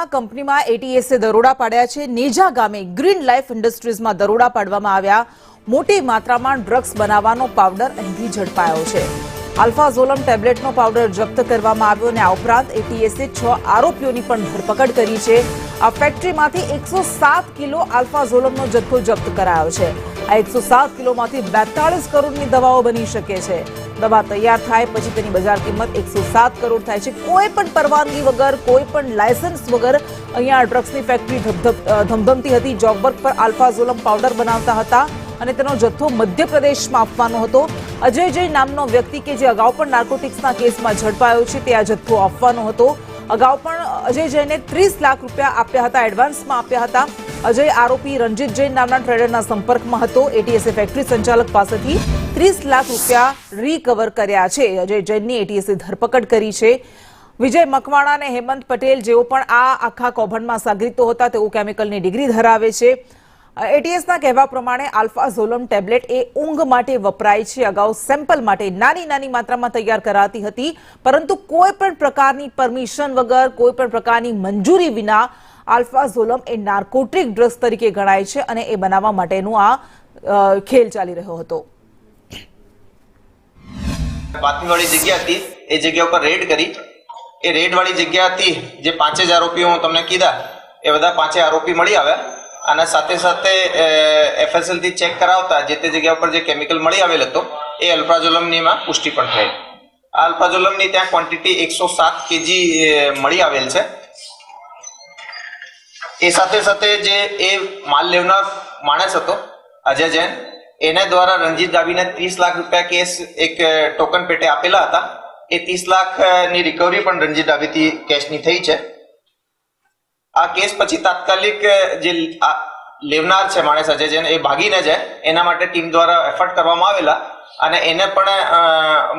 અમદાવાદમાં કંપનીમાં એટીએસે દરોડા પાડ્યા છે। નેજા ગામે ગ્રીન લાઈફ ઇન્ડસ્ટ્રીઝમાં દરોડા પાડવામાં આવ્યા। મોટી માત્રામાં ડ્રગ્સ બનાવવાનો પાવડર અહીંથી ઝડપાયો છે। આલ્ફાઝોલમ ટેબ્લેટનો પાવડર જપ્ત કરવામાં આવ્યો અને આ ઉપરાંત એટીએસે 6 આરોપીઓની પણ ધરપકડ કરી છે। આ ફેક્ટરીમાંથી 107 કિલો આલ્ફાઝોલમનો જથ્થો જપ્ત કરાયો છે। આ 107 કિલોમાંથી 42 કરોડની દવાઓ બની શકે છે। દવા તૈયાર થાય પછી તેની બજાર કિંમત 107 કરોડ થાય છે। કોઈ પણ પરવાનગી વગર, કોઈ પણ લાયસન્સ વગર અહીંયા ડ્રગ્સની ફેક્ટરી ધમધમતી હતી। જોગબર્ગ પર આલ્ફાઝોલમ પાવડર બનાવતા હતા અને તેનો જથ્થો મધ્યપ્રદેશમાં આપવાનો હતો। અજય જૈન નામનો વ્યક્તિ કે જે અગાઉ પણ નાર્કોટિક્સના કેસમાં ઝડપાયો છે તે આ જથ્થો આપવાનો હતો। અગાઉ પણ અજય જૈને 30 લાખ રૂપિયા આપ્યા હતા, એડવાન્સમાં આપ્યા હતા। અજય આરોપી રંજીત જૈન નામના ટ્રેડરના સંપર્કમાં હતો। એટીએસે ફેક્ટરી સંચાલક પાસેથી 30 લાખ રૂપિયા રિકવર કર્યા છે। અજય જૈનની એટીએસે ધરપકડ કરી છે। વિજય મકવાણા અને હેમંત પટેલ જેઓ પણ આ આખા કૌભાંડમાં સાગરીતો હતા તેઓ કેમિકલની ડિગ્રી ધરાવે છે। એટીએસના કહેવા પ્રમાણે આલ્ફાઝોલમ ટેબ્લેટ એ ઊંઘ માટે વપરાય છે। અગાઉ સેમ્પલ માટે નાની માત્રામાં તૈયાર કરાતી હતી, પરંતુ કોઈ પણ પ્રકારની પરમિશન વગર, કોઈ પણ પ્રકારની મંજૂરી વિના આલ્ફાઝોલમ એ નાર્કોટિક ડ્રગ્સ તરીકે ગણાય છે અને એ બનાવવા માટેનું આ ખેલ ચાલી રહ્યો હતો। બાતમીવાળી જગ્યા હતી એ જગ્યા ઉપર રેડ કરી। એ રેડ વાળી જગ્યાથી જે 5 જ આરોપીઓ હું તમને કીધા એ બધા 5 આરોપી મળી આવ્યા અને સાથે સાથે એફએસએલ થી ચેક કરાવતા જે તે જગ્યા ઉપર જે કેમિકલ મળી આવેલ હતો એ અલ્ફાઝોલમની માં પુષ્ટિ પણ થઈ। આ અલ્ફાઝોલમની ત્યાં ક્વોન્ટિટી 107 કેજી મળી આવેલ છે। એ સાથે સાથે જે એ માલ લેવનાર માણસ હતો અજય જૈન, એને દ્વારા રંજીત ડાબીને 30 લાખ રૂપિયા કેસ એક ટોકન પેટે આપેલા હતા। એ 30 લાખની રિકવરી પણ રંજીત ડાબીથી કેશની થઈ છે। આ કેસ પછી તાત્કાલિક જે લેવનાર છે માણસ અજય જૈન એ ભાગીને જાય એના માટે ટીમ દ્વારા એફર્ટ કરવામાં આવેલા અને એને પણ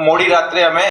મોડી રાત્રે અમે